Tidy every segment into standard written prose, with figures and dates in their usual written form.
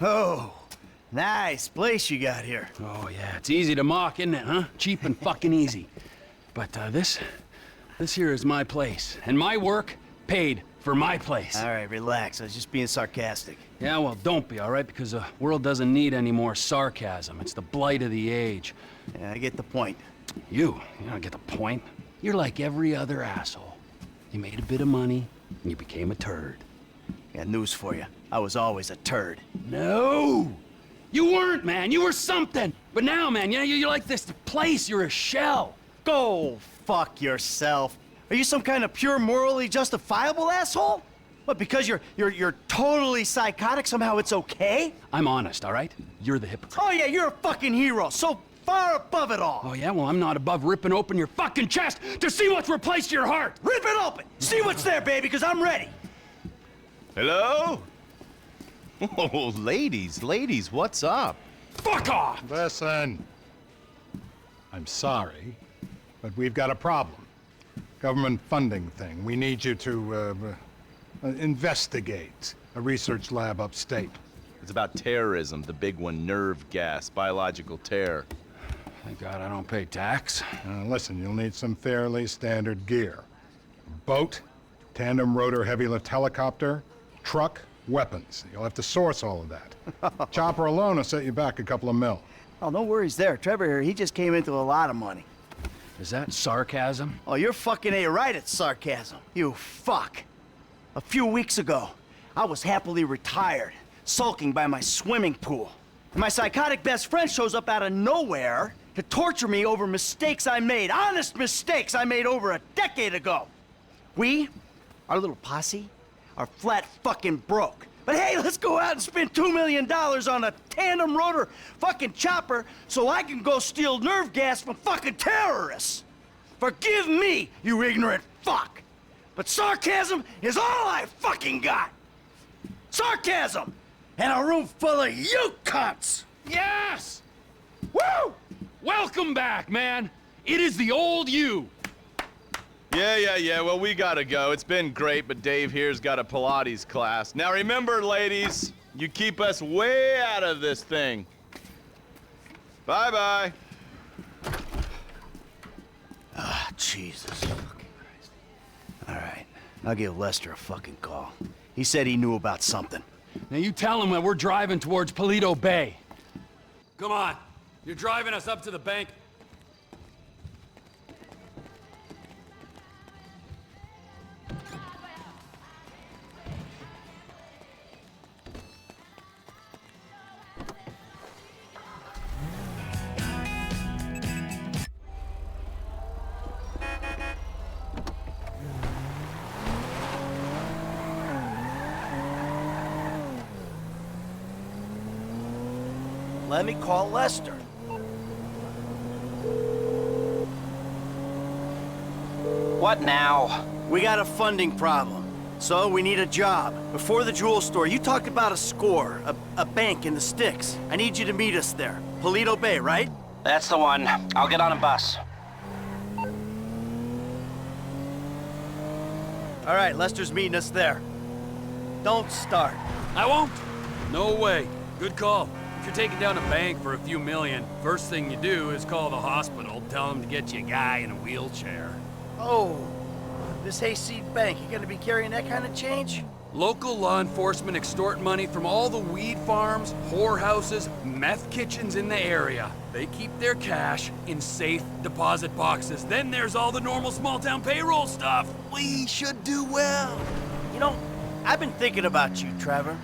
Oh, nice place you got here. Oh, yeah, it's easy to mock, isn't it, huh? Cheap and fucking easy. But, this here is my place. And my work paid for my place. All right, relax. I was just being sarcastic. Yeah, well, don't be, all right? Because the world doesn't need any more sarcasm. It's the blight of the age. Yeah, I get the point. You don't get the point. You're like every other asshole. You made a bit of money, and you became a turd. Got news for you. I was always a turd. No! You weren't, man. You were something. But now, man, you're like this place. You're a shell. Go fuck yourself. Are you some kind of pure morally justifiable asshole? What, because you're totally psychotic, somehow it's okay? I'm honest, all right? You're the hypocrite. Oh yeah, you're a fucking hero, so far above it all. Oh yeah? Well, I'm not above ripping open your fucking chest to see what's replaced your heart. Rip it open! See what's there, baby, because I'm ready. Hello? Oh, ladies, what's up? Fuck off! Listen. I'm sorry, but we've got a problem. Government funding thing. We need you to, investigate a research lab upstate. It's about terrorism, the big one, nerve gas, biological terror. Thank God I don't pay tax. Listen, you'll need some fairly standard gear. Boat, tandem rotor heavy lift helicopter, truck, weapons. You'll have to source all of that. Chopper alone will set you back a couple of mil. Oh, no worries there. Trevor here, he just came into a lot of money. Is that sarcasm? Oh, you're fucking right at sarcasm. You fuck. A few weeks ago, I was happily retired, sulking by my swimming pool. And my psychotic best friend shows up out of nowhere to torture me over mistakes I made, honest mistakes I made over a decade ago. Our little posse, are flat fucking broke. But hey, let's go out and spend $2 million on a tandem rotor fucking chopper so I can go steal nerve gas from fucking terrorists. Forgive me, you ignorant fuck. But sarcasm is all I fucking got. Sarcasm! And a room full of you cunts! Yes! Woo! Welcome back, man. It is the old you. Yeah, well, we gotta go. It's been great, but Dave here's got a Pilates class. Now remember, ladies, you keep us way out of this thing. Bye-bye. Ah, Jesus fucking Christ. All right, I'll give Lester a fucking call. He said he knew about something. Now you tell him that we're driving towards Paleto Bay. Come on. You're driving us up to the bank. Let me call Lester. What now? We got a funding problem, so we need a job. Before the jewel store, you talked about a score, a bank in the sticks. I need you to meet us there. Paleto Bay, right? That's the one. I'll get on a bus. All right, Lester's meeting us there. Don't start. I won't. No way. Good call. If you're taking down a bank for a few million, first thing you do is call the hospital, tell them to get you a guy in a wheelchair. Oh, this hayseed bank, you gonna be carrying that kind of change? Local law enforcement extort money from all the weed farms, whorehouses, meth kitchens in the area. They keep their cash in safe deposit boxes. Then there's all the normal small-town payroll stuff. We should do well. You know, I've been thinking about you, Trevor.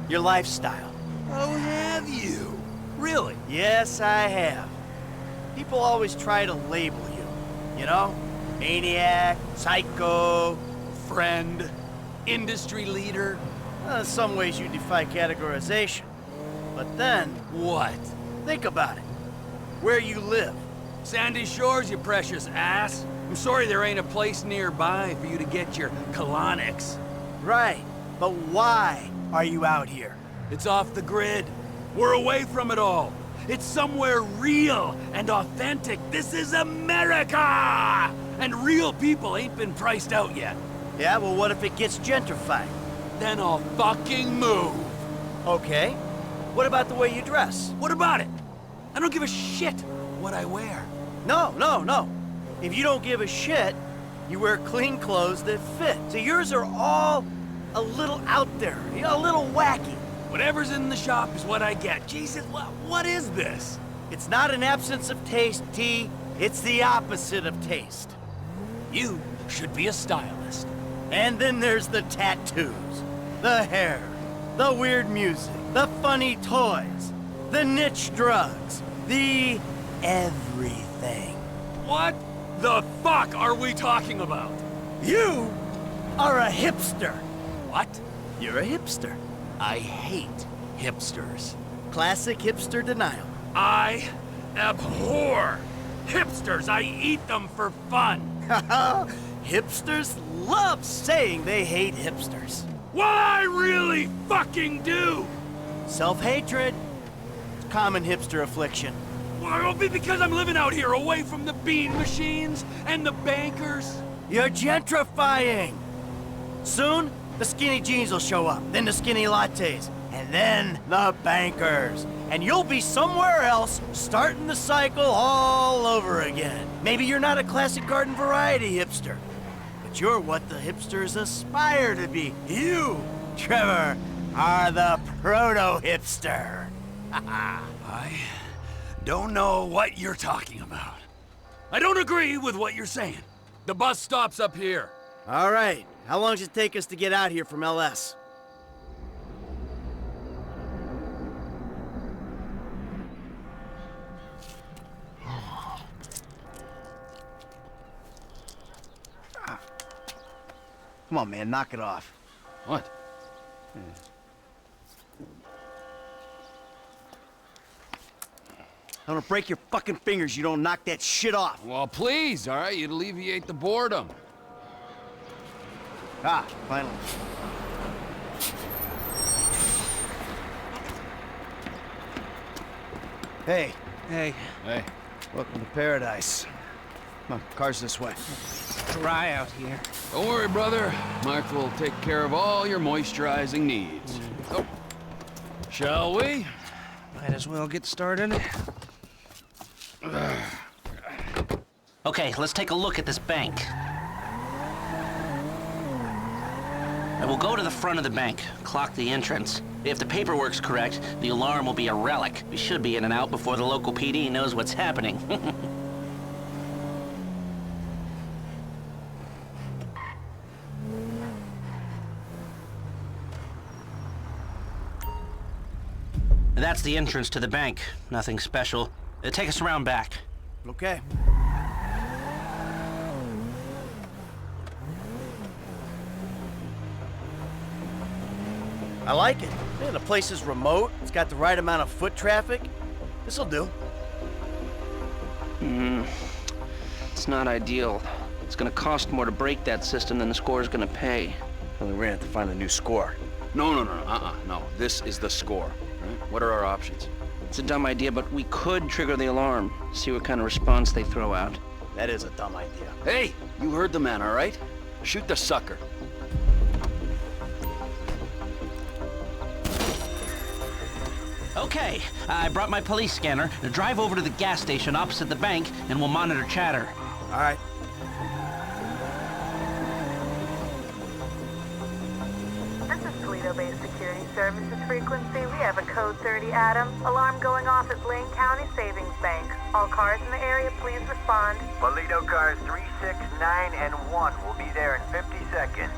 Your lifestyle. Oh, have you? Really? Yes, I have. People always try to label you, you know? Maniac, psycho, Friend, industry leader. in some ways you defy categorization. But then, What? think about it. Where you live. Sandy Shores, you precious ass. I'm sorry there ain't a place nearby for you to get your colonics. Right, but why are you out here? It's off the grid. We're away from it all. It's somewhere real and authentic. This is America! And real people ain't been priced out yet. Yeah, well, what if it gets gentrified? Then I'll fucking move. Okay. What about the way you dress? What about it? I don't give a shit what I wear. No, no, no. If you don't give a shit, you wear clean clothes that fit. So yours are all a little out there, a little wacky. Whatever's in the shop is what I get. Jesus, what is this? It's not an absence of taste, T. It's the opposite of taste. You should be a stylist. And then there's the tattoos, the hair, the weird music, the funny toys, the niche drugs, the everything. What the fuck are we talking about? You are a hipster. What? You're a hipster. I hate hipsters. Classic hipster denial. I abhor hipsters. I eat them for fun. Hipsters love saying they hate hipsters. What I really fucking do. Self-hatred. Common hipster affliction. Well, it'll be because I'm living out here away from the bean machines and the bankers. You're gentrifying. Soon, the skinny jeans will show up, then the skinny lattes, and then the bankers. And you'll be somewhere else, starting the cycle all over again. Maybe you're not a classic garden variety hipster, but you're what the hipsters aspire to be. You, Trevor, are the proto-hipster. I don't know what you're talking about. I don't agree with what you're saying. The bus stops up here. All right, how long does it take us to get out here from LS? Come on, man, knock it off. What? I'm gonna break your fucking fingers. You don't knock that shit off. Well, please, all right? You'd alleviate the boredom. Ah, finally. Hey. Hey. Hey. Welcome to paradise. Come on, car's this way. Dry out here. Don't worry, brother. Mark will take care of all your moisturizing needs. Oh. Shall we? Might as well get started. Okay, let's take a look at this bank. I will go to the front of the bank, clock the entrance. If the paperwork's correct, the alarm will be a relic. We should be in and out before the local PD knows what's happening. That's the entrance to the bank. Nothing special. Take us around back. Okay. I like it. Man, the place is remote. It's got the right amount of foot traffic. This'll do. It's not ideal. It's gonna cost more to break that system than the score's gonna pay. Well, we're gonna have to find a new score. No. This is the score. Right? What are our options? It's a dumb idea, but we could trigger the alarm, see what kind of response they throw out. That is a dumb idea. Hey, you heard the man, all right? Shoot the sucker. Okay, I brought my police scanner. Drive over to the gas station opposite the bank, and we'll monitor chatter. All right. This is Paleto Bay Security Services frequency. We have a code 30 Adam. Alarm going off at Lane County Savings Bank. All cars in the area, please respond. Paleto cars 3, 6, 9, and 1 will be there in 50 seconds.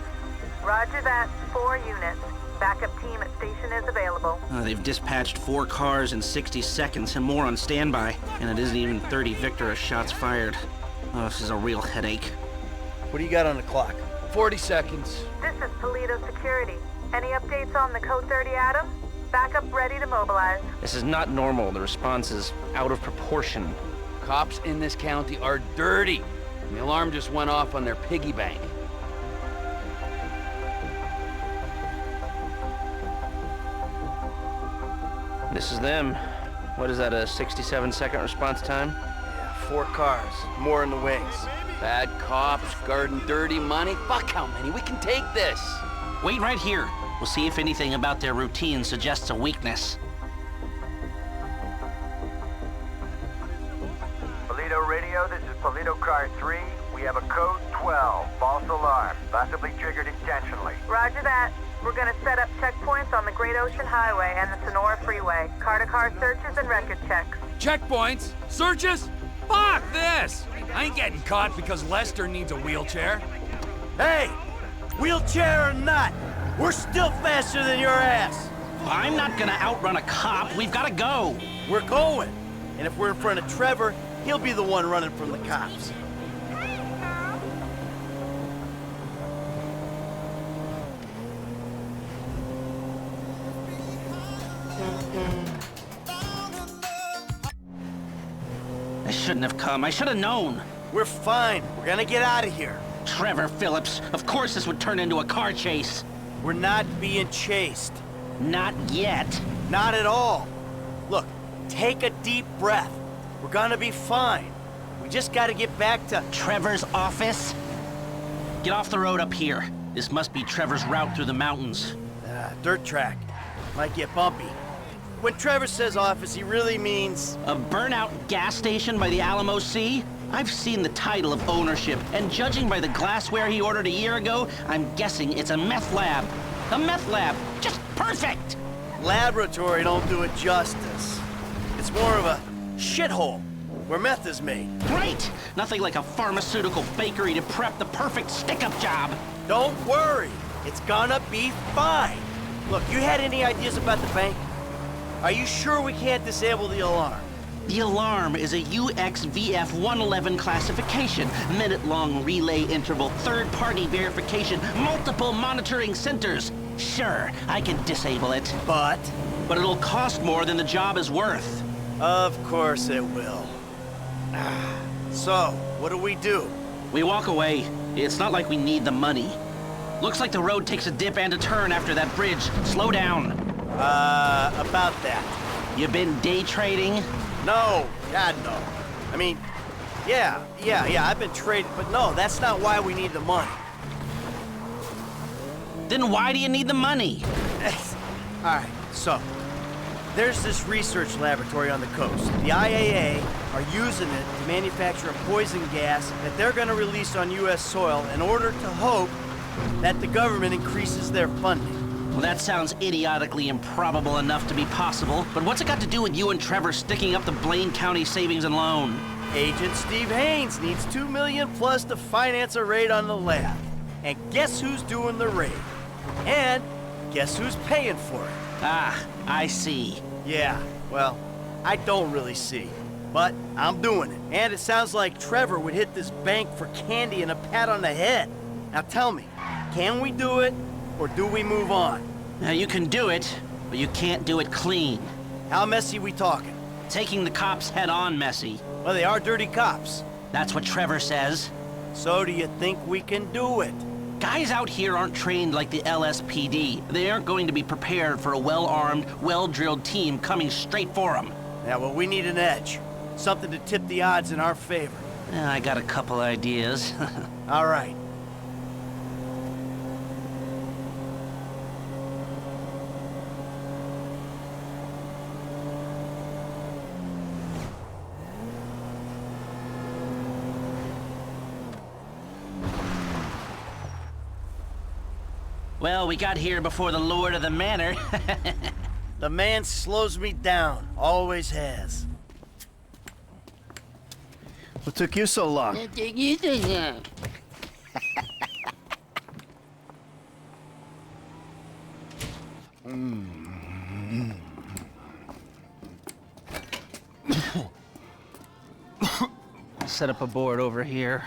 Roger that. 4 units. Backup team at station is available. They've dispatched 4 cars in 60 seconds and more on standby. And it isn't even 30 Victor shots fired. Oh, this is a real headache. What do you got on the clock? 40 seconds. This is Paleto Security. Any updates on the code 30 Adam? Backup ready to mobilize. This is not normal. The response is out of proportion. Cops in this county are dirty. And the alarm just went off on their piggy bank. This is them. What is that, a 67-second response time? Yeah, 4 cars. More in the wings. Bad cops, guarding dirty money. Fuck how many? We can take this. Wait right here. We'll see if anything about their routine suggests a weakness. Trio, this is Paleto Car 3. We have a code 12, false alarm, possibly triggered intentionally. Roger that. We're gonna set up checkpoints on the Great Ocean Highway and the Sonora Freeway. Car-to-car searches and record checks. Checkpoints? Searches? Fuck this! I ain't getting caught because Lester needs a wheelchair. Hey, wheelchair or not, we're still faster than your ass. I'm not gonna outrun a cop. We've gotta go. We're going. And if we're in front of Trevor, he'll be the one running from the cops. I shouldn't have come. I should have known. We're fine. We're gonna get out of here. Trevor Phillips, of course this would turn into a car chase. We're not being chased. Not yet. Not at all. Look, take a deep breath. We're gonna be fine. We just gotta get back to... Trevor's office? Get off the road up here. This must be Trevor's route through the mountains. Dirt track. Might get bumpy. When Trevor says office, he really means... A burnout gas station by the Alamo Sea? I've seen the title of ownership, and judging by the glassware he ordered a year ago, I'm guessing it's a meth lab. A meth lab. Just perfect! Laboratory don't do it justice. It's more of a shithole where meth is made. Great! Nothing like a pharmaceutical bakery to prep the perfect stick-up job. Don't worry. It's gonna be fine. Look, you had any ideas about the bank? Are you sure we can't disable the alarm? The alarm is a UXVF-111 classification, minute-long relay interval, third-party verification, multiple monitoring centers. Sure, I can disable it. But it'll cost more than the job is worth. of course it will. So, what do? We walk away. It's not like we need the money. Looks like the road takes a dip and a turn after that bridge. Slow down. About that. You been day trading? No, God, no. I mean, yeah, I've been trading, but no, that's not why we need the money. Then why do you need the money? All right, so, there's this research laboratory on the coast. The IAA are using it to manufacture a poison gas that they're gonna release on U.S. soil in order to hope that the government increases their funding. Well, that sounds idiotically improbable enough to be possible, but what's it got to do with you and Trevor sticking up the Blaine County Savings and Loan? Agent Steve Haynes needs $2 million plus to finance a raid on the lab. And guess who's doing the raid? And guess who's paying for it? Ah, I see. Yeah, well, I don't really see. But I'm doing it. And it sounds like Trevor would hit this bank for candy and a pat on the head. Now tell me, can we do it, or do we move on? Now, you can do it, but you can't do it clean. How messy we talking? Taking the cops head-on messy. Well, they are dirty cops. That's what Trevor says. So do you think we can do it? Guys out here aren't trained like the LSPD. They aren't going to be prepared for a well-armed, well-drilled team coming straight for them. Yeah, well, we need an edge. Something to tip the odds in our favor. I got a couple ideas. All right. Well, we got here before the Lord of the Manor. The man slows me down. Always has. What took you so long? Set up a board over here.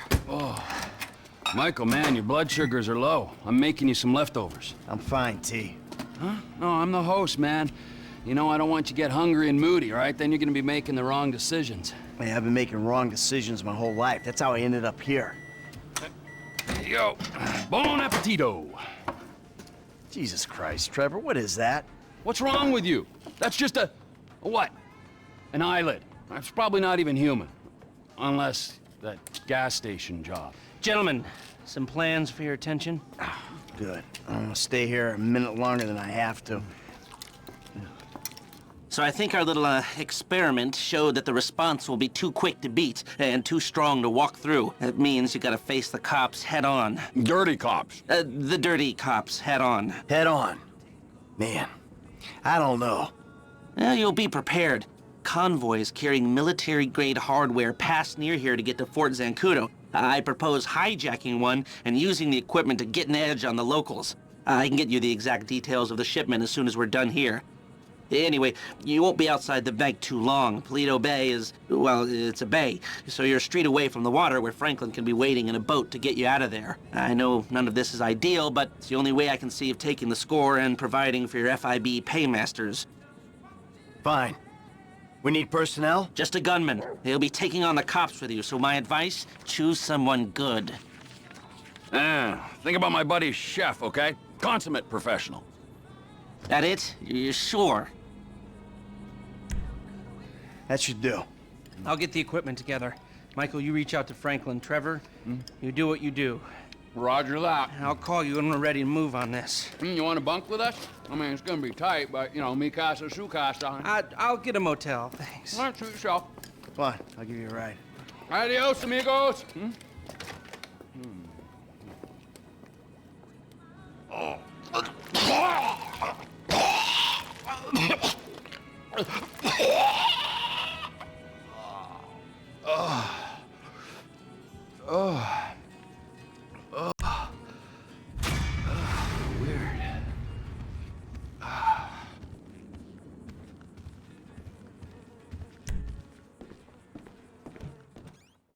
Michael, man, your blood sugars are low. I'm making you some leftovers. I'm fine, T. Huh? No, I'm the host, man. You know, I don't want you to get hungry and moody, all right? Then you're gonna be making the wrong decisions. Hey, I've been making wrong decisions my whole life. That's how I ended up here. There you go. Bon appetito. Jesus Christ, Trevor, what is that? What's wrong with you? That's just a what? An eyelid. It's probably not even human. Unless that gas station job. Gentlemen, some plans for your attention? Good. I'm gonna stay here a minute longer than I have to. So I think our little experiment showed that the response will be too quick to beat and too strong to walk through. It means you gotta face the cops head on. Dirty cops. The dirty cops head on. Head on. Man, I don't know. You'll be prepared. Convoys carrying military-grade hardware pass near here to get to Fort Zancudo. I propose hijacking one and using the equipment to get an edge on the locals. I can get you the exact details of the shipment as soon as we're done here. Anyway, you won't be outside the bank too long. Paleto Bay is, well, it's a bay, so you're a street away from the water where Franklin can be waiting in a boat to get you out of there. I know none of this is ideal, but it's the only way I can see of taking the score and providing for your FIB paymasters. Fine. We need personnel? Just a gunman. They'll be taking on the cops with you, so my advice, choose someone good. Think about my buddy Chef, okay? Consummate professional. That it? You're sure? That should do. I'll get the equipment together. Michael, you reach out to Franklin. Trevor, you do what you do. Roger that. I'll call you when we're ready to move on this. You want to bunk with us? I mean, it's gonna be tight, but, you know, mi casa, su casa. I'll get a motel, thanks. All right, suit yourself. Come on, I'll give you a ride. Adios, amigos.